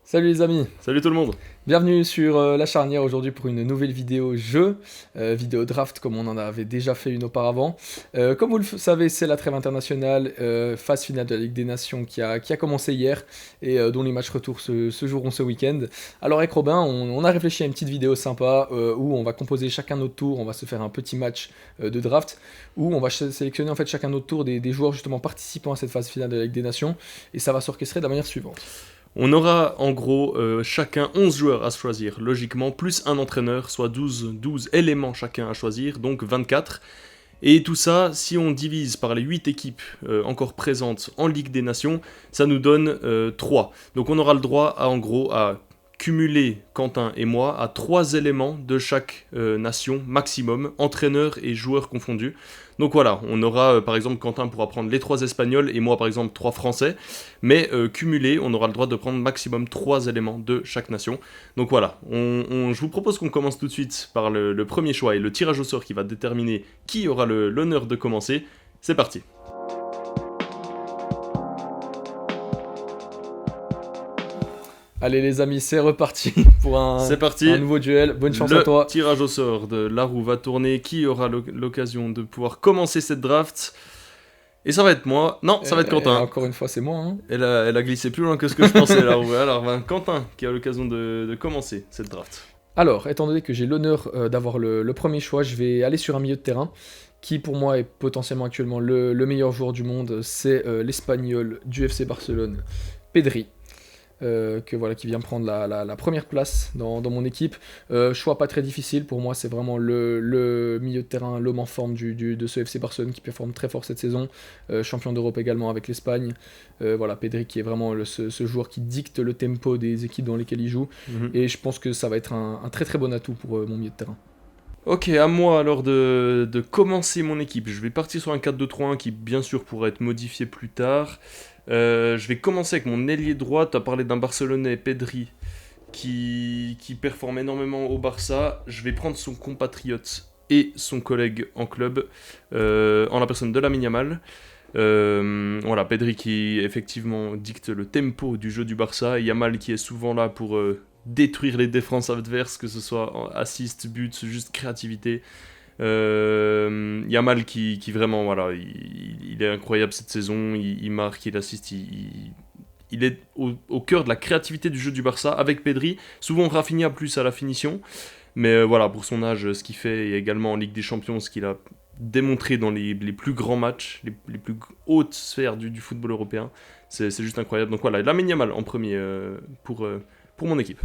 Salut les amis, Salut tout le monde. bienvenue sur La Charnière aujourd'hui pour une nouvelle vidéo jeu, vidéo draft comme on en avait déjà fait une auparavant. Comme vous le savez, c'est la trêve internationale, phase finale de la Ligue des Nations qui a commencé hier et dont les matchs retour se joueront ce week-end. Alors avec Robin, on a réfléchi à une petite vidéo sympa où on va composer chacun notre tour, on va se faire un petit match de draft où on va sélectionner en fait chacun notre tour des joueurs justement participant à cette phase finale de la Ligue des Nations et ça va s'orchestrer de la manière suivante. On aura en gros chacun 11 joueurs à choisir, logiquement, plus un entraîneur, soit 12 éléments chacun à choisir, donc 24. Et tout ça, si on divise par les 8 équipes encore présentes en Ligue des Nations, ça nous donne 3. Donc on aura le droit en gros à cumuler, Quentin et moi, à 3 éléments de chaque nation maximum, entraîneur et joueurs confondus. Donc voilà, on aura par exemple Quentin pourra prendre les 3 espagnols et moi par exemple 3 français, mais cumulé, on aura le droit de prendre maximum 3 éléments de chaque nation. Donc voilà, je vous propose qu'on commence tout de suite par le premier choix et le tirage au sort qui va déterminer qui aura l'honneur de commencer. C'est parti. Allez les amis, c'est reparti pour C'est parti. un nouveau duel. Bonne chance Le à toi. tirage au sort de la roue va tourner. Qui aura l'occasion de pouvoir commencer cette draft? Et ça va être moi. Non, ça va être Quentin. Encore une fois, c'est moi. Hein. Elle a glissé plus loin que ce que je pensais, la roue. Alors, Quentin qui a l'occasion de commencer cette draft. Alors, étant donné que j'ai l'honneur d'avoir le premier choix, je vais aller sur un milieu de terrain qui pour moi est potentiellement actuellement le meilleur joueur du monde. C'est l'Espagnol du FC Barcelone, Pedri. Qui vient prendre la première place dans mon équipe. Choix pas très difficile, pour moi c'est vraiment le milieu de terrain, l'homme en forme de ce FC Barcelone qui performe très fort cette saison, champion d'Europe également avec l'Espagne. Pedri qui est vraiment ce joueur qui dicte le tempo des équipes dans lesquelles il joue, et je pense que ça va être un très très bon atout pour mon milieu de terrain. Ok, à moi alors de commencer mon équipe. Je vais partir sur un 4-2-3-1 qui bien sûr pourra être modifié plus tard. Je vais commencer avec mon ailier droit. Tu as parlé d'un Barcelonais, Pedri, qui performe énormément au Barça. Je vais prendre son compatriote et son collègue en club, en la personne de Lamine Yamal. Voilà, Pedri qui effectivement dicte le tempo du jeu du Barça, et Yamal qui est souvent là pour détruire les défenses adverses, que ce soit en assist, but, juste créativité. Yamal qui vraiment, voilà, il est incroyable cette saison, il marque, il assiste, il est au cœur de la créativité du jeu du Barça avec Pedri, souvent Rafinha plus à la finition, mais voilà, pour son âge, ce qu'il fait, et également en Ligue des Champions, ce qu'il a démontré dans les plus grands matchs, les plus hautes sphères du football européen, c'est juste incroyable. Donc voilà, Lamine Yamal en premier pour mon équipe.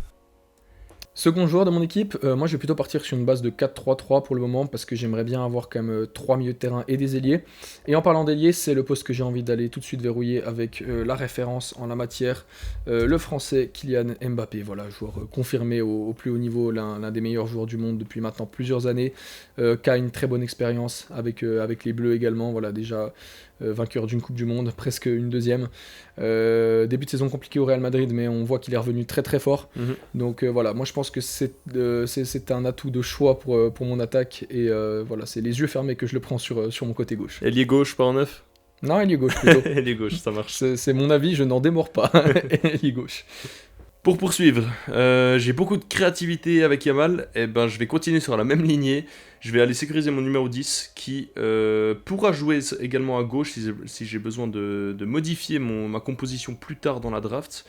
Second joueur de mon équipe, moi je vais plutôt partir sur une base de 4-3-3 pour le moment parce que j'aimerais bien avoir quand même 3 milieux de terrain et des ailiers. Et en parlant d'ailiers, c'est le poste que j'ai envie d'aller tout de suite verrouiller avec la référence en la matière, le français Kylian Mbappé. Voilà, joueur confirmé au plus haut niveau, l'un des meilleurs joueurs du monde depuis maintenant plusieurs années, qui a une très bonne expérience avec les Bleus également. Voilà, déjà vainqueur d'une Coupe du Monde, presque une deuxième. Début de saison compliqué au Real Madrid, mais on voit qu'il est revenu très très fort. Donc voilà, moi je pense que c'est un atout de choix pour mon attaque, et voilà, c'est les yeux fermés que je le prends sur mon côté gauche. Ailier gauche, pas en neuf. Non, ailier gauche plutôt. Ailier gauche, ça marche. C'est mon avis, je n'en démords pas. Ailier gauche. Pour poursuivre, j'ai beaucoup de créativité avec Yamal, et ben je vais continuer sur la même lignée. Je vais aller sécuriser mon numéro 10 qui pourra jouer également à gauche si j'ai besoin de modifier ma composition plus tard dans la draft.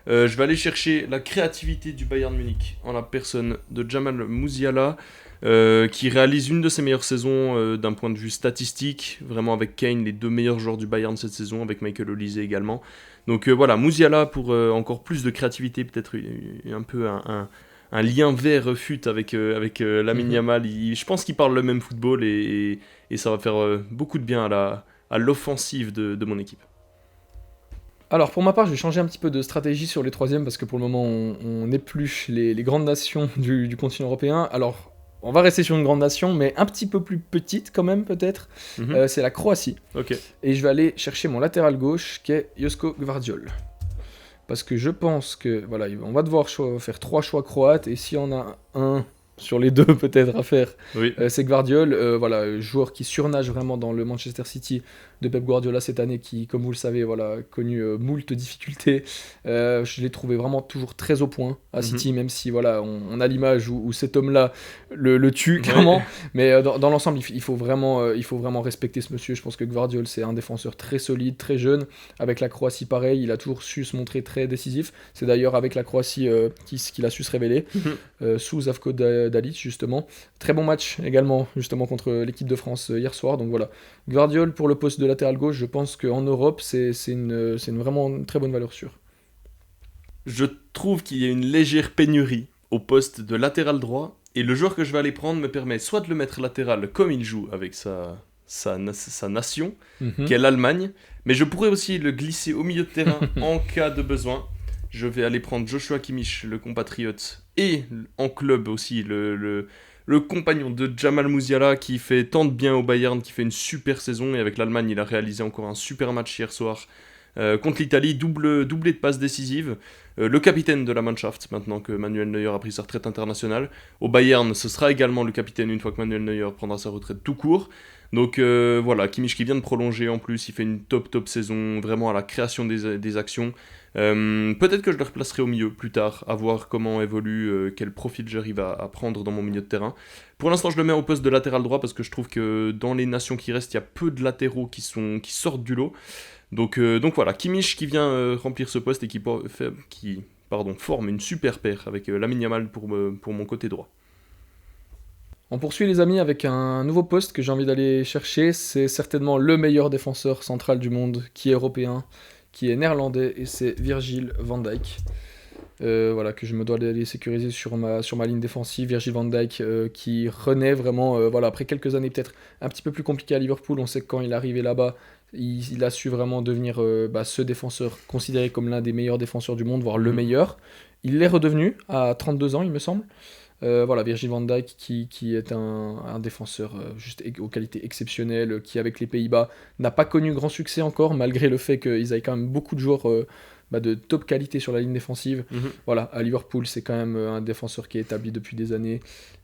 Je vais aller chercher la créativité du Bayern Munich en la personne de Jamal Musiala, qui réalise une de ses meilleures saisons d'un point de vue statistique, vraiment avec Kane, les 2 meilleurs joueurs du Bayern cette saison, avec Michael Olise également. Donc voilà, Musiala pour encore plus de créativité, peut-être un peu un lien vert-fut avec Lamine Yamal. Je pense qu'ils parlent le même football, et ça va faire beaucoup de bien à l'offensive de mon équipe. Alors pour ma part, je vais changer un petit peu de stratégie sur les troisièmes parce que pour le moment on épluche les grandes nations du continent européen. Alors on va rester sur une grande nation, mais un petit peu plus petite quand même peut-être. C'est la Croatie. Ok. Et je vais aller chercher mon latéral gauche qui est Josko Gvardiol. Parce que je pense que voilà, on va devoir faire 3 choix croates, et s'il y en a un sur les 2 peut-être à faire, Oui. c'est Gvardiol, voilà, joueur qui surnage vraiment dans le Manchester City, de Pep Guardiola cette année qui, comme vous le savez, voilà, a connu moult difficultés. Je l'ai trouvé vraiment toujours très au point à City, même si voilà, on a l'image où cet homme-là le tue clairement. Ouais. Mais dans l'ensemble, il faut vraiment respecter ce monsieur. Je pense que Guardiola, c'est un défenseur très solide, très jeune. Avec la Croatie, pareil, il a toujours su se montrer très décisif. C'est d'ailleurs avec la Croatie qu'il a su se révéler, sous Zavko Dalic, justement. Très bon match également, justement, contre l'équipe de France hier soir. Donc voilà, Guardiola pour le poste de latéral gauche, je pense qu'en Europe, c'est vraiment une très bonne valeur sûre. Je trouve qu'il y a une légère pénurie au poste de latéral droit, et le joueur que je vais aller prendre me permet soit de le mettre latéral comme il joue avec sa nation, Mhm. qu'est l'Allemagne, mais je pourrais aussi le glisser au milieu de terrain en cas de besoin. Je vais aller prendre Joshua Kimmich, le compatriote, et en club aussi le compagnon de Jamal Musiala qui fait tant de bien au Bayern, qui fait une super saison, et avec l'Allemagne il a réalisé encore un super match hier soir contre l'Italie, doublé de passes décisives. Le capitaine de la Mannschaft, maintenant que Manuel Neuer a pris sa retraite internationale. Au Bayern, ce sera également le capitaine une fois que Manuel Neuer prendra sa retraite tout court. Donc voilà, Kimmich qui vient de prolonger en plus, il fait une top saison, vraiment à la création des actions. Peut-être que je le replacerai au milieu plus tard, à voir comment évolue, quel profil j'arrive à prendre dans mon milieu de terrain. Pour l'instant, je le mets au poste de latéral droit parce que je trouve que dans les nations qui restent, il y a peu de latéraux qui sortent du lot. Donc voilà, Kimmich qui vient remplir ce poste et qui forme une super paire avec Lamine Yamal pour mon côté droit. On poursuit les amis avec un nouveau poste que j'ai envie d'aller chercher. C'est certainement le meilleur défenseur central du monde, qui est européen, qui est néerlandais, et c'est Virgil van Dijk. Voilà, que je me dois d'aller sécuriser sur ma ligne défensive. Virgil van Dijk qui renaît vraiment, voilà, après quelques années peut-être un petit peu plus compliquées à Liverpool. On sait que quand il est arrivé là-bas, il a su vraiment devenir ce défenseur considéré comme l'un des meilleurs défenseurs du monde, voire le meilleur. Il l'est redevenu à 32 ans, il me semble. Voilà, Virgil van Dijk qui est un défenseur juste aux qualités exceptionnelles, qui avec les Pays-Bas n'a pas connu grand succès encore, malgré le fait qu'ils avaient quand même beaucoup de joueurs de top qualité sur la ligne défensive. Voilà, à Liverpool, c'est quand même un défenseur qui est établi depuis des années.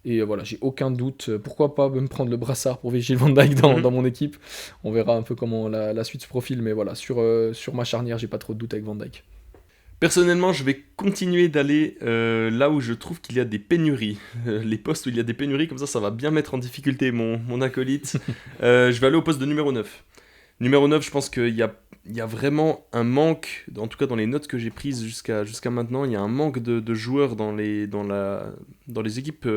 Et voilà, j'ai aucun doute. Pourquoi pas me prendre le brassard pour Virgil van Dijk dans mon équipe. On verra un peu comment la suite se profile, mais voilà, sur ma charnière, j'ai pas trop de doute avec Van Dijk. Personnellement, je vais continuer d'aller là où je trouve qu'il y a des pénuries. Les postes où il y a des pénuries, comme ça va bien mettre en difficulté mon acolyte. Je vais aller au poste de numéro 9. Numéro 9, je pense qu'il y a vraiment un manque, en tout cas dans les notes que j'ai prises jusqu'à maintenant, il y a un manque de joueurs dans les équipes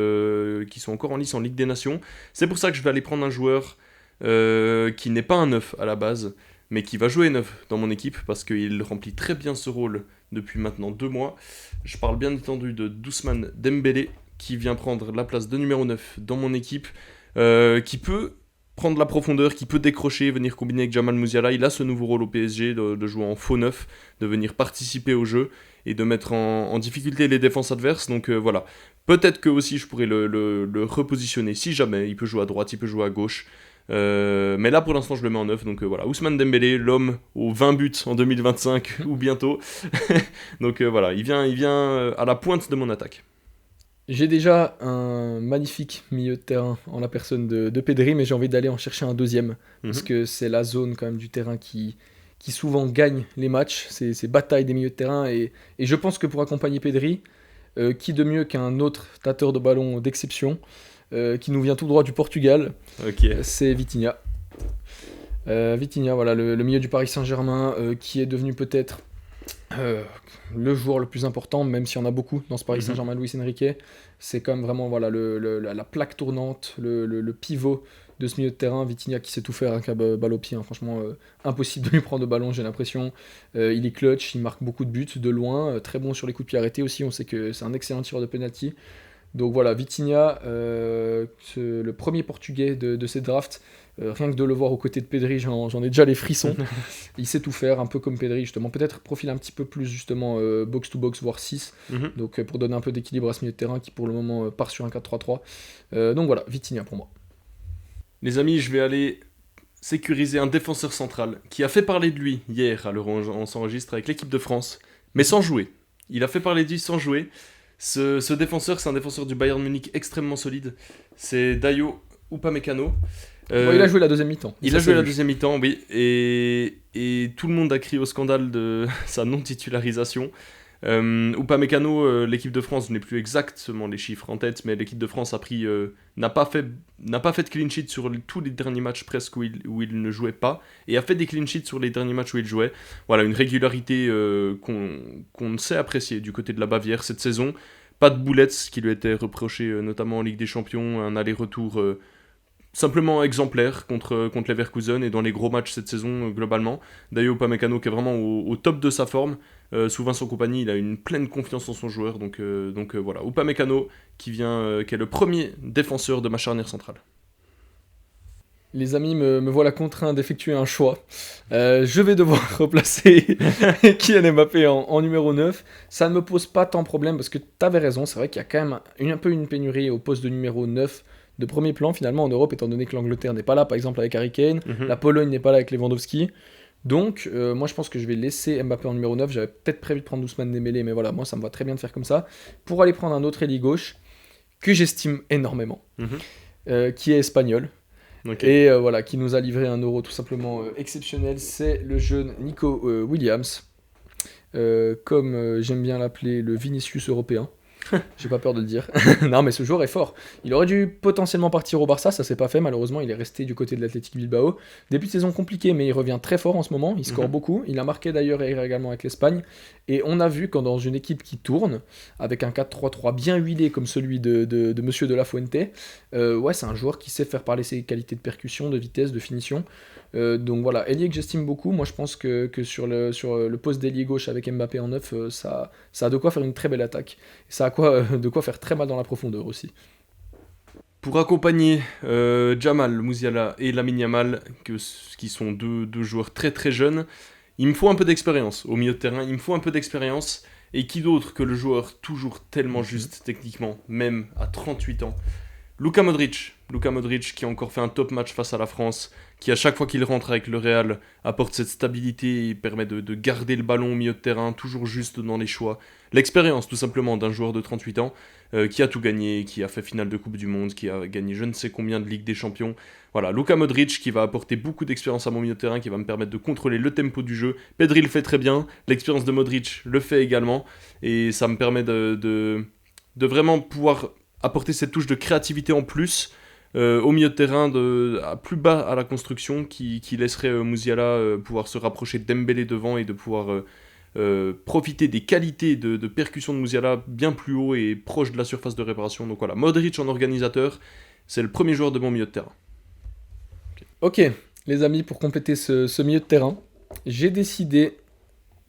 qui sont encore en lice en Ligue des Nations. C'est pour ça que je vais aller prendre un joueur qui n'est pas un 9 à la base, mais qui va jouer 9 dans mon équipe, parce qu'il remplit très bien ce rôle depuis maintenant 2 mois. Je parle bien entendu de Ousmane Dembélé, qui vient prendre la place de numéro 9 dans mon équipe, qui peut prendre la profondeur, qui peut décrocher, venir combiner avec Jamal Musiala. Il a ce nouveau rôle au PSG de jouer en faux 9, de venir participer au jeu et de mettre en difficulté les défenses adverses. Donc voilà, peut-être que aussi je pourrais le repositionner si jamais. Il peut jouer à droite, il peut jouer à gauche. Mais là pour l'instant je le mets en 9, donc voilà, Ousmane Dembélé, l'homme aux 20 buts en 2025 ou bientôt. Donc voilà, il vient à la pointe de mon attaque. J'ai déjà un magnifique milieu de terrain en la personne de Pedri, mais j'ai envie d'aller en chercher un deuxième, parce que c'est la zone quand même du terrain qui souvent gagne les matchs, ces batailles des milieux de terrain, et je pense que pour accompagner Pedri, qui de mieux qu'un autre tâteur de ballon d'exception, qui nous vient tout droit du Portugal, c'est Vitinha. Vitinha, voilà, le milieu du Paris Saint-Germain, qui est devenu peut-être le joueur le plus important, même s'il y en a beaucoup dans ce Paris Saint-Germain, Luis Enrique. C'est quand même vraiment voilà, la plaque tournante, le pivot de ce milieu de terrain. Vitinha qui sait tout faire avec la balle au pied, hein. Franchement, impossible de lui prendre le ballon, j'ai l'impression. Il est clutch, il marque beaucoup de buts de loin, très bon sur les coups de pied arrêtés aussi. On sait que c'est un excellent tireur de penalty. Donc voilà, Vitinha, le premier portugais de cette draft, rien que de le voir aux côtés de Pedri, j'en ai déjà les frissons. Il sait tout faire, un peu comme Pedri justement, peut-être profil un petit peu plus justement box-to-box, voire 6, donc pour donner un peu d'équilibre à ce milieu de terrain qui pour le moment part sur un 4-3-3. Donc voilà, Vitinha pour moi. Les amis, je vais aller sécuriser un défenseur central qui a fait parler de lui hier, à l'heure où on s'enregistre, avec l'équipe de France, mais sans jouer. Il a fait parler de lui sans jouer. Ce défenseur, c'est un défenseur du Bayern Munich extrêmement solide. C'est Dayo Upamecano. Bon, il a joué la deuxième mi-temps. Il Ça, a joué c'est la vu. deuxième mi-temps, oui, et tout le monde a crié au scandale de sa non-titularisation. Upamecano, l'équipe de France, je n'ai plus exactement les chiffres en tête, mais l'équipe de France n'a pas fait de clean sheet sur tous les derniers matchs presque où il ne jouait pas, et a fait des clean sheets sur les derniers matchs où il jouait. Voilà, une régularité qu'on sait apprécier du côté de la Bavière cette saison. Pas de boulettes, ce qui lui était reproché notamment en Ligue des Champions, un aller-retour simplement exemplaire contre Leverkusen et dans les gros matchs cette saison globalement. D'ailleurs, Upamecano qui est vraiment au top de sa forme. Sous Vincent Kompany, il a une pleine confiance en son joueur. Donc voilà, Upamecano qui est le premier défenseur de ma charnière centrale. Les amis me voilà contraint d'effectuer un choix. Je vais devoir replacer Kylian Mbappé en numéro 9. Ça ne me pose pas tant de problème parce que tu avais raison. C'est vrai qu'il y a quand même un peu une pénurie au poste de numéro 9 de premier plan finalement en Europe, étant donné que l'Angleterre n'est pas là, par exemple avec Harry Kane. La Pologne n'est pas là avec Lewandowski. Donc, moi je pense que je vais laisser Mbappé en numéro 9. J'avais peut-être prévu de prendre Ousmane Dembélé, mais voilà, moi ça me va très bien de faire comme ça. Pour aller prendre un autre ailier gauche que j'estime énormément, qui est espagnol. Okay. Et voilà, qui nous a livré un euro tout simplement exceptionnel, c'est le jeune Nico Williams, comme j'aime bien l'appeler le Vinicius européen. J'ai pas peur de le dire. Non, mais ce joueur est fort. Il aurait dû potentiellement partir au Barça, ça s'est pas fait. Malheureusement, il est resté du côté de l'Athletic Bilbao. Début de saison compliqué, mais il revient très fort en ce moment. Il score beaucoup. Il a marqué d'ailleurs également avec l'Espagne. Et on a vu quand dans une équipe qui tourne, avec un 4-3-3 bien huilé comme celui de Monsieur de la Fuente, ouais, c'est un joueur qui sait faire parler ses qualités de percussion, de vitesse, de finition. Donc voilà, ailier que j'estime beaucoup. Moi, je pense que sur le poste d'ailier gauche avec Mbappé en 9, ça a de quoi faire une très belle attaque. Et ça a de quoi faire très mal dans la profondeur aussi. Pour accompagner Jamal Musiala et Lamine Yamal, qui sont deux joueurs très très jeunes, il me faut un peu d'expérience au milieu de terrain. Il me faut un peu d'expérience. Et qui d'autre que le joueur toujours tellement juste techniquement, même à 38 ans, Luka Modric. Luka Modric qui a encore fait un top match face à la France, qui à chaque fois qu'il rentre avec le Real apporte cette stabilité et permet de garder le ballon au milieu de terrain, toujours juste dans les choix. L'expérience tout simplement d'un joueur de 38 ans qui a tout gagné, qui a fait finale de Coupe du Monde, qui a gagné je ne sais combien de Ligue des Champions. Voilà, Luka Modric qui va apporter beaucoup d'expérience à mon milieu de terrain, qui va me permettre de contrôler le tempo du jeu. Pedri le fait très bien, l'expérience de Modric le fait également, et ça me permet de vraiment pouvoir apporter cette touche de créativité en plus au milieu de terrain, plus bas à la construction, qui laisserait Musiala pouvoir se rapprocher de Dembélé devant et de pouvoir profiter des qualités de percussion de Musiala bien plus haut et proche de la surface de réparation. Donc voilà, Modric en organisateur, c'est le premier joueur de mon milieu de terrain. Ok, les amis, pour compléter ce milieu de terrain, j'ai décidé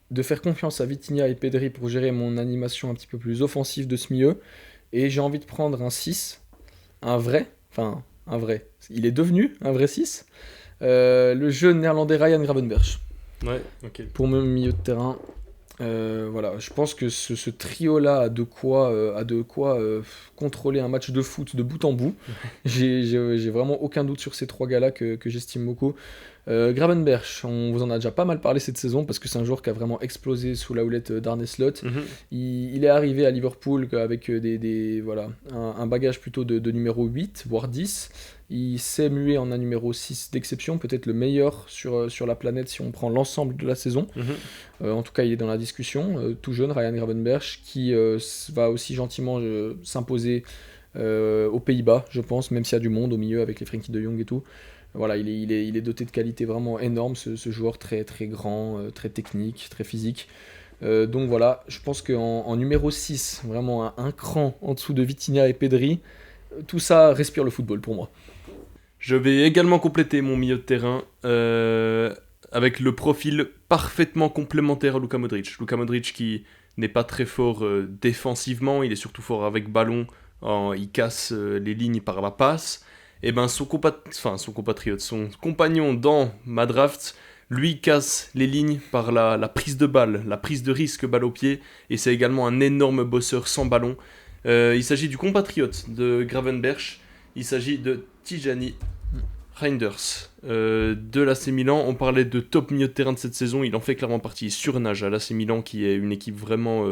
de faire confiance à Vitinha et Pedri pour gérer mon animation un petit peu plus offensive de ce milieu. Et j'ai envie de prendre un 6, un vrai, il est devenu un vrai 6, le jeune néerlandais Ryan Gravenberch. Ouais, ok. Pour mon milieu de terrain, voilà, je pense que ce trio-là a de quoi contrôler un match de foot de bout en bout. J'ai vraiment aucun doute sur ces trois gars-là que j'estime beaucoup. Gravenberch, on vous en a déjà pas mal parlé cette saison parce que c'est un joueur qui a vraiment explosé sous la houlette d'Arne Slot. Il est arrivé à Liverpool avec un bagage plutôt de numéro 8, voire 10. Il s'est mué en un numéro 6 d'exception, peut-être le meilleur sur la planète si on prend l'ensemble de la saison. En tout cas, il est dans la discussion. Tout jeune, Ryan Gravenberch, qui va aussi gentiment s'imposer aux Pays-Bas, je pense, même s'il y a du monde au milieu avec les Frenkie de Jong et tout. Voilà, il est doté de qualités vraiment énormes, ce joueur très, très grand, très technique, très physique. Donc voilà, je pense qu'en numéro 6, vraiment un cran en dessous de Vitinha et Pedri, tout ça respire le football pour moi. Je vais également compléter mon milieu de terrain avec le profil parfaitement complémentaire à Luka Modric. Luka Modric qui n'est pas très fort défensivement, il est surtout fort avec ballon, il casse les lignes par la passe. Et ben son compagnon dans ma draft, lui casse les lignes par la prise de balle, la prise de risque balle au pied, et c'est également un énorme bosseur sans ballon. Il s'agit du compatriote de Gravenberch, il s'agit de Tijani Reinders de l'AC Milan. On parlait de top milieu de terrain de cette saison, il en fait clairement partie. Il surnage à l'AC Milan qui est une équipe vraiment,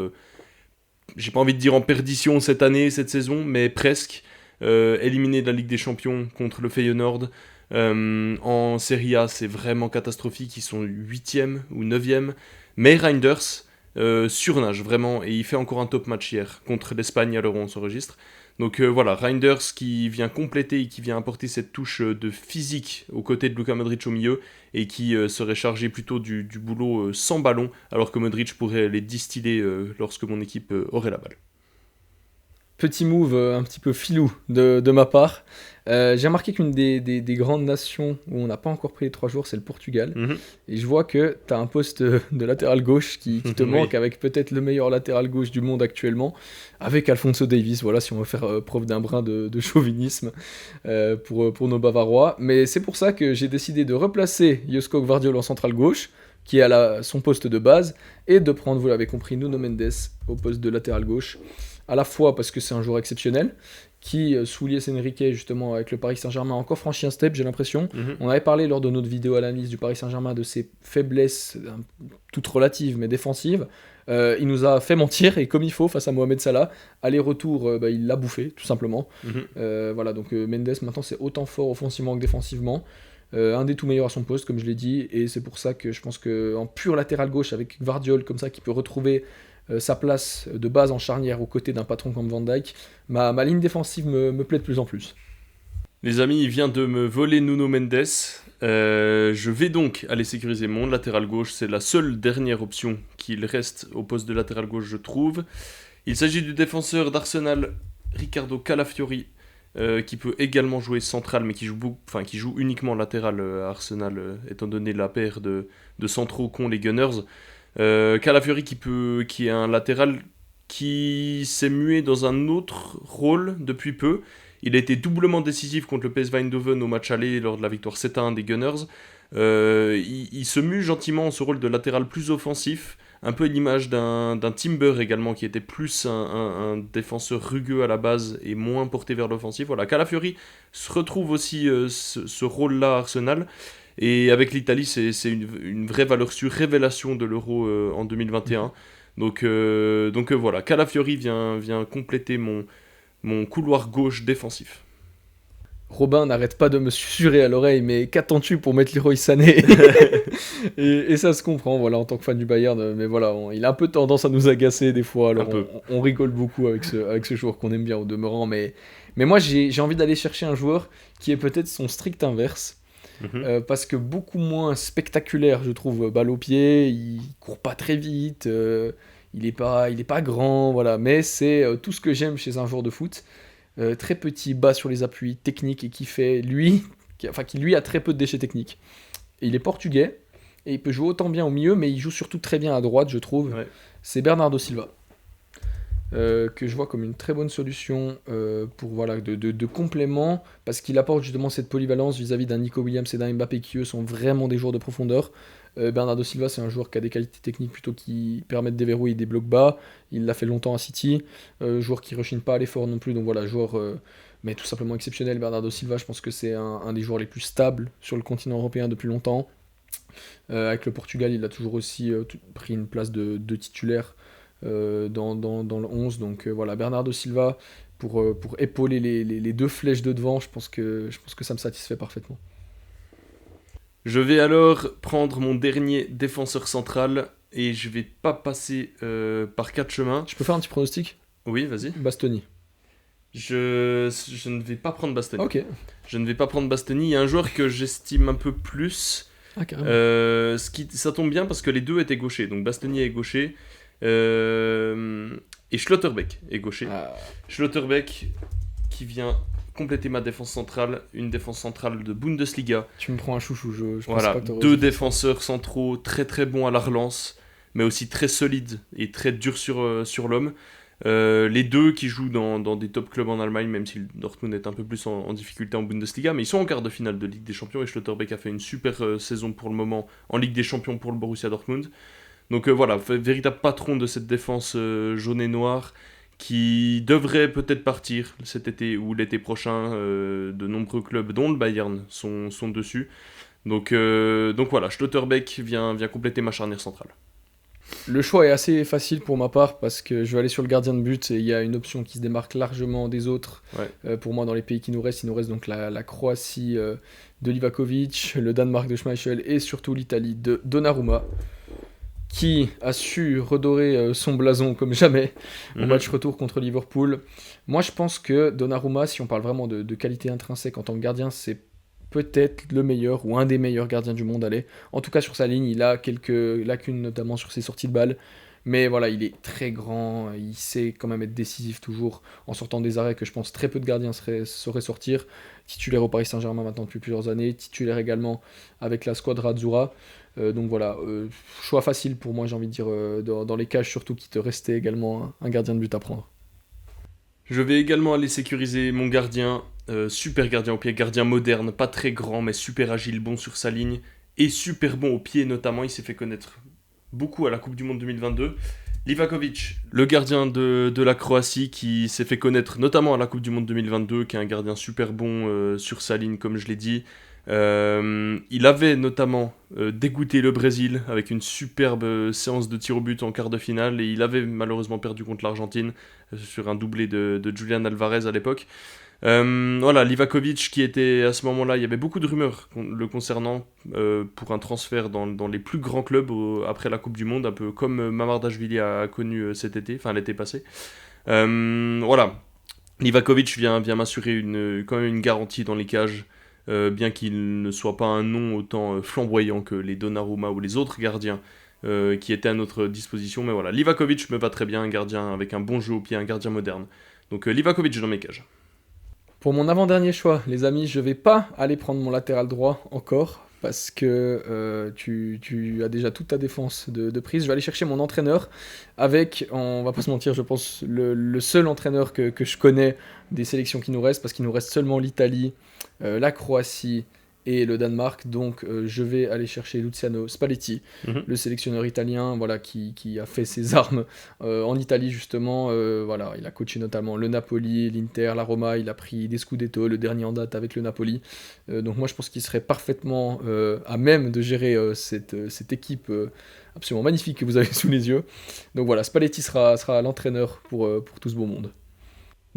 j'ai pas envie de dire en perdition cette année, cette saison, mais presque. Éliminé de la Ligue des Champions contre le Feyenoord, En Serie A, c'est vraiment catastrophique, ils sont 8e ou 9e. Mais Reinders surnage vraiment, et il fait encore un top match hier contre l'Espagne à l'Euro, on s'enregistre. Donc voilà, Reinders qui vient compléter et qui vient apporter cette touche de physique aux côtés de Luka Modric au milieu, et qui serait chargé plutôt du boulot sans ballon, alors que Modric pourrait les distiller lorsque mon équipe aurait la balle. Petit move un petit peu filou de ma part. J'ai remarqué qu'une des grandes nations où on n'a pas encore pris les 3 jours, c'est le Portugal. Mhm. Et je vois que tu as un poste de latéral gauche qui te Oui. manque, avec peut-être le meilleur latéral gauche du monde actuellement, avec Alphonso Davies, voilà, si on veut faire preuve d'un brin de chauvinisme pour nos Bavarois. Mais c'est pour ça que j'ai décidé de replacer Josko Gvardiol en centrale gauche, qui est à son poste de base, et de prendre, vous l'avez compris, Nuno Mendes au poste de latéral gauche, à la fois parce que c'est un joueur exceptionnel, qui, sous Luis Enrique, justement, avec le Paris Saint-Germain, a encore franchi un step, j'ai l'impression. Mhm. On avait parlé lors de notre vidéo analyse du Paris Saint-Germain de ses faiblesses, toutes relatives, mais défensives. Il nous a fait mentir, et comme il faut, face à Mohamed Salah, aller-retour, il l'a bouffé, tout simplement. Mhm. Voilà, donc Mendes, maintenant, c'est autant fort offensivement que défensivement. Un des tout meilleurs à son poste, comme je l'ai dit, et c'est pour ça que je pense qu'en pur latéral gauche, avec Gvardiol, comme ça, qui peut retrouver sa place de base en charnière aux côtés d'un patron comme Van Dijk, ma ligne défensive me plaît de plus en plus. Les amis, il vient de me voler Nuno Mendes. Je vais donc aller sécuriser mon latéral gauche. C'est la seule dernière option qu'il reste au poste de latéral gauche, je trouve. Il s'agit du défenseur d'Arsenal, Ricardo Calafiori, qui peut également jouer central, mais qui joue uniquement latéral à Arsenal, étant donné la paire de centraux qu'ont les Gunners. Calafiori qui est un latéral qui s'est mué dans un autre rôle depuis peu. Il a été doublement décisif contre le PSV Eindhoven au match aller lors de la victoire 7-1 des Gunners. Il se mue gentiment en ce rôle de latéral plus offensif, un peu à l'image d'un Timber également, qui était plus un défenseur rugueux à la base et moins porté vers l'offensif. Voilà, Calafiori se retrouve aussi ce rôle-là à Arsenal. Et avec l'Italie, c'est une vraie valeur sûre, révélation de l'Euro en 2021. Donc voilà, Calafiori vient compléter mon couloir gauche défensif. Robin n'arrête pas de me susurrer à l'oreille, mais qu'attends-tu pour mettre Leroy Sané? et ça se comprend, voilà, en tant que fan du Bayern, mais voilà, il a un peu tendance à nous agacer des fois, alors on rigole beaucoup avec ce joueur qu'on aime bien au demeurant, mais moi j'ai envie d'aller chercher un joueur qui est peut-être son strict inverse, parce que beaucoup moins spectaculaire, je trouve, balle au pied, il court pas très vite, il est pas grand, voilà, mais c'est tout ce que j'aime chez un joueur de foot. Très petit, bas sur les appuis, technique, et qui lui a très peu de déchets techniques. Et il est portugais, et il peut jouer autant bien au milieu, mais il joue surtout très bien à droite, je trouve. Ouais. C'est Bernardo Silva, que je vois comme une très bonne solution pour de complément, parce qu'il apporte justement cette polyvalence vis-à-vis d'un Nico Williams et d'un Mbappé, qui eux sont vraiment des joueurs de profondeur. Bernardo Silva, c'est un joueur qui a des qualités techniques plutôt qui permettent de déverrouiller des blocs bas. Il l'a fait longtemps à City. Joueur qui rechigne pas à l'effort non plus. Donc voilà, joueur mais tout simplement exceptionnel. Bernardo Silva, je pense que c'est un des joueurs les plus stables sur le continent européen depuis longtemps. Avec le Portugal, il a toujours aussi pris une place de titulaire dans le 11. Donc voilà, Bernardo Silva, pour épauler les deux flèches de devant, je pense que ça me satisfait parfaitement. Je vais alors prendre mon dernier défenseur central et je vais pas passer par 4 chemins. Je peux faire un petit pronostic? Oui, vas-y. Bastoni. Je ne vais pas prendre Bastoni. Ok. Je ne vais pas prendre Bastoni. Il y a un joueur que j'estime un peu plus. Ah, carrément. Ça tombe bien parce que les deux étaient gauchers. Donc Bastoni est gaucher. Et Schlotterbeck est gaucher. Ah. Schlotterbeck qui vient compléter ma défense centrale. Une défense centrale de Bundesliga. Tu me prends un chouchou, je pense Voilà, pas que t'aurais deux osé. défenseurs centraux très très bons à la relance, mais aussi très solides et très durs sur l'homme. Les deux qui jouent dans des top clubs en Allemagne, même si Dortmund est un peu plus en difficulté en Bundesliga, mais ils sont en quart de finale de Ligue des Champions et Schlotterbeck a fait une super saison pour le moment en Ligue des Champions pour le Borussia Dortmund. Donc voilà, véritable patron de cette défense jaune et noire qui devrait peut-être partir cet été ou l'été prochain. De nombreux clubs, dont le Bayern, sont dessus. Donc voilà, Schlotterbeck vient compléter ma charnière centrale. Le choix est assez facile pour ma part parce que je vais aller sur le gardien de but et il y a une option qui se démarque largement des autres. Ouais. Pour moi, dans les pays qui nous restent, il nous reste donc la Croatie de Livakovic, le Danemark de Schmeichel et surtout l'Italie de Donnarumma qui a su redorer son blason comme jamais au match retour contre Liverpool. Moi, je pense que Donnarumma, si on parle vraiment de qualité intrinsèque en tant que gardien, c'est peut-être le meilleur ou un des meilleurs gardiens du monde. Allez. En tout cas, sur sa ligne, il a quelques lacunes, notamment sur ses sorties de balles. Mais voilà, il est très grand, il sait quand même être décisif toujours en sortant des arrêts que je pense très peu de gardiens sauraient sortir. Titulaire au Paris Saint-Germain maintenant depuis plusieurs années, titulaire également avec la squadra Azzurra. Donc voilà, choix facile pour moi, j'ai envie de dire, dans les cages surtout qui te restait également un gardien de but à prendre. Je vais également aller sécuriser mon gardien, super gardien au pied, gardien moderne, pas très grand mais super agile, bon sur sa ligne et super bon au pied notamment, il s'est fait connaître beaucoup à la Coupe du Monde 2022. Livakovic, le gardien de la Croatie qui s'est fait connaître notamment à la Coupe du Monde 2022, qui est un gardien super bon sur sa ligne comme je l'ai dit. Il avait notamment dégoûté le Brésil avec une superbe séance de tir au but en quart de finale et il avait malheureusement perdu contre l'Argentine sur un doublé de Julian Alvarez à l'époque. Voilà, Livakovic qui était à ce moment-là, il y avait beaucoup de rumeurs le concernant pour un transfert dans les plus grands clubs après la Coupe du Monde, un peu comme Mamardashvili a connu cet été, enfin l'été passé. Voilà, Livakovic vient m'assurer quand même une garantie dans les cages. Bien qu'il ne soit pas un nom autant flamboyant que les Donnarumma ou les autres gardiens qui étaient à notre disposition. Mais voilà, Livakovic me va très bien, un gardien avec un bon jeu au pied, un gardien moderne. Donc Livakovic dans mes cages. Pour mon avant-dernier choix, les amis, je vais pas aller prendre mon latéral droit encore, parce que tu as déjà toute ta défense de prise. Je vais aller chercher mon entraîneur avec, on va pas se mentir, je pense, le seul entraîneur que je connais des sélections qui nous restent, parce qu'il nous reste seulement l'Italie, la Croatie et le Danemark. Donc je vais aller chercher Luciano Spalletti, le sélectionneur italien, voilà, qui a fait ses armes en Italie justement. Voilà, il a coaché notamment le Napoli, l'Inter, la Roma, il a pris des Scudetto, le dernier en date avec le Napoli. Donc moi je pense qu'il serait parfaitement à même de gérer cette équipe absolument magnifique que vous avez sous les yeux. Donc voilà, Spalletti sera l'entraîneur pour tout ce beau monde.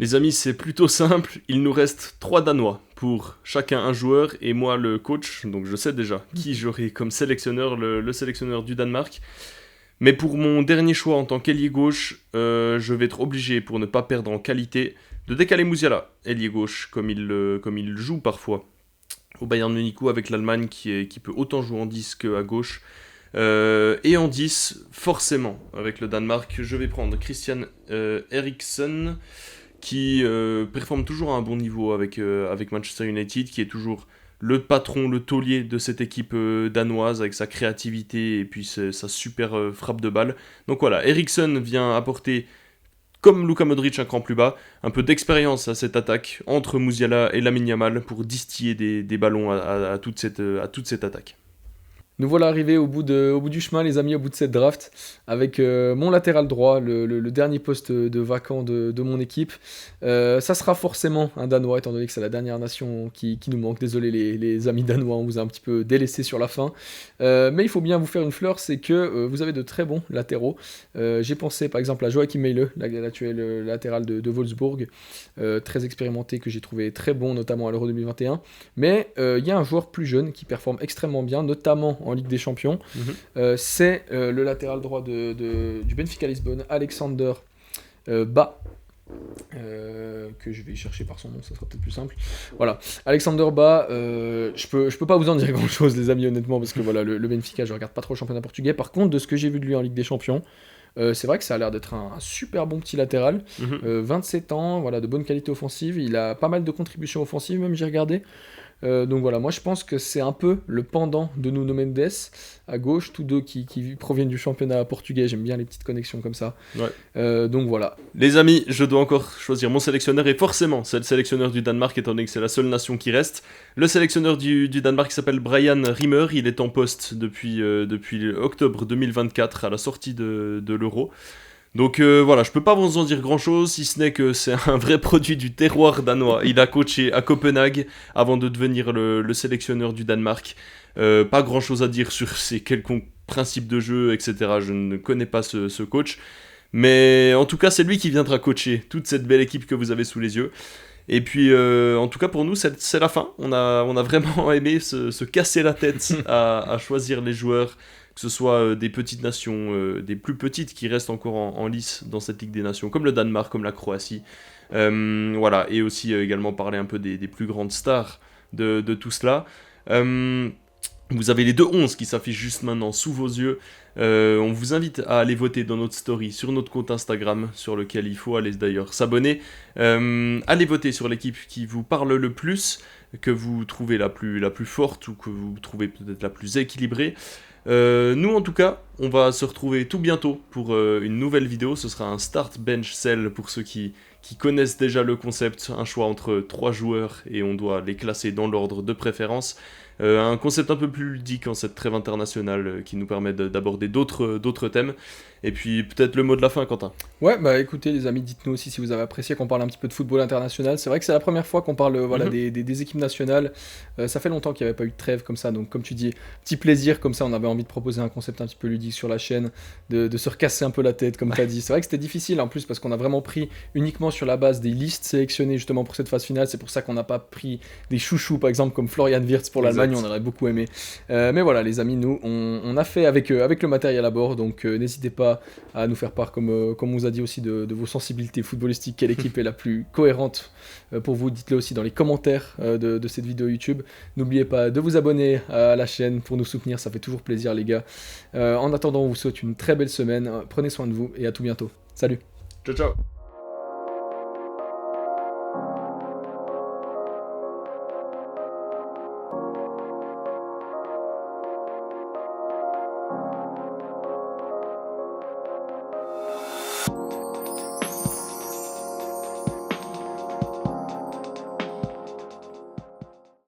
Les amis, c'est plutôt simple, il nous reste 3 Danois, pour chacun un joueur et moi le coach, donc je sais déjà qui j'aurai comme sélectionneur, le sélectionneur du Danemark. Mais pour mon dernier choix en tant qu'ailier gauche, je vais être obligé, pour ne pas perdre en qualité, de décaler Musiala, ailier gauche, comme il joue parfois au Bayern Munich avec l'Allemagne qui peut autant jouer en 10 qu'à gauche. Et en 10, forcément, avec le Danemark, je vais prendre Christian Eriksen, qui performe toujours à un bon niveau avec Manchester United, qui est toujours le patron, le taulier de cette équipe danoise, avec sa créativité et puis sa super frappe de balle. Donc voilà, Eriksen vient apporter, comme Luka Modric un cran plus bas, un peu d'expérience à cette attaque entre Musiala et Lamine Yamal pour distiller des ballons à toute cette attaque. Nous voilà arrivés au bout du chemin, les amis, au bout de cette draft, avec mon latéral droit, le dernier poste de vacant de mon équipe. Ça sera forcément un Danois, étant donné que c'est la dernière nation qui nous manque. Désolé les amis danois, on vous a un petit peu délaissé sur la fin. Mais il faut bien vous faire une fleur, c'est que vous avez de très bons latéraux. J'ai pensé par exemple à Joachim Meile, l'actuel latéral de Wolfsburg, très expérimenté, que j'ai trouvé très bon, notamment à l'Euro 2021. Mais il y a un joueur plus jeune qui performe extrêmement bien, notamment en Ligue des Champions. C'est le latéral droit du Benfica Lisbonne, Alexander Ba. Que je vais chercher par son nom, ça sera peut-être plus simple. Voilà, Alexander Ba, je peux pas vous en dire grand chose, les amis, honnêtement, parce que voilà, le Benfica, je regarde pas trop le championnat portugais. Par contre, de ce que j'ai vu de lui en Ligue des Champions, c'est vrai que ça a l'air d'être un super bon petit latéral. 27 ans, voilà, de bonne qualité offensive. Il a pas mal de contributions offensives, même j'ai regardé. Donc voilà, moi je pense que c'est un peu le pendant de Nuno Mendes à gauche, tous deux qui proviennent du championnat portugais. J'aime bien les petites connexions comme ça. Ouais. Donc voilà. Les amis, je dois encore choisir mon sélectionneur et forcément c'est le sélectionneur du Danemark étant donné que c'est la seule nation qui reste. Le sélectionneur du Danemark s'appelle Brian Rimmer, il est en poste depuis octobre 2024 à la sortie de l'Euro. Donc voilà, je peux pas vous en dire grand chose, si ce n'est que c'est un vrai produit du terroir danois. Il a coaché à Copenhague avant de devenir le sélectionneur du Danemark. Pas grand chose à dire sur ses quelconques principe de jeu, etc. Je ne connais pas ce coach. Mais en tout cas, c'est lui qui viendra coacher toute cette belle équipe que vous avez sous les yeux. Et puis, en tout cas, pour nous, c'est la fin. On a vraiment aimé se casser la tête à choisir les joueurs, que ce soit des petites nations, des plus petites qui restent encore en lice dans cette Ligue des Nations, comme le Danemark, comme la Croatie. Voilà, et aussi également parler un peu des plus grandes stars de tout cela. Vous avez les deux 11 qui s'affichent juste maintenant sous vos yeux. On vous invite à aller voter dans notre story sur notre compte Instagram, sur lequel il faut aller d'ailleurs s'abonner. Allez voter sur l'équipe qui vous parle le plus, que vous trouvez la plus forte ou que vous trouvez peut-être la plus équilibrée. Nous en tout cas, on va se retrouver tout bientôt pour une nouvelle vidéo. Ce sera un start bench sell pour ceux qui connaissent déjà le concept, un choix entre 3 joueurs et on doit les classer dans l'ordre de préférence. Un concept un peu plus ludique en cette trêve internationale qui nous permet d'aborder d'autres thèmes. Et puis peut-être le mot de la fin, Quentin. Ouais, bah écoutez les amis, dites-nous aussi si vous avez apprécié qu'on parle un petit peu de football international. C'est vrai que c'est la première fois qu'on parle des équipes nationales. Ça fait longtemps qu'il n'y avait pas eu de trêve comme ça, donc comme tu dis, petit plaisir comme ça, on avait envie de proposer un concept un petit peu ludique sur la chaîne, de se recasser un peu la tête comme tu as dit. C'est vrai que c'était difficile en plus parce qu'on a vraiment pris uniquement sur la base des listes sélectionnées justement pour cette phase finale. C'est pour ça qu'on n'a pas pris des chouchous par exemple comme Florian Wirtz pour l'Allemagne, on aurait beaucoup aimé. Mais voilà les amis, nous on a fait avec le matériel à bord, donc n'hésitez pas à nous faire part, comme on vous a dit aussi, de vos sensibilités footballistiques, quelle équipe est la plus cohérente pour vous, dites-le aussi dans les commentaires de cette vidéo YouTube. N'oubliez pas de vous abonner à la chaîne pour nous soutenir, ça fait toujours plaisir les gars. En attendant, on vous souhaite une très belle semaine, prenez soin de vous et à tout bientôt. Salut. Ciao ciao.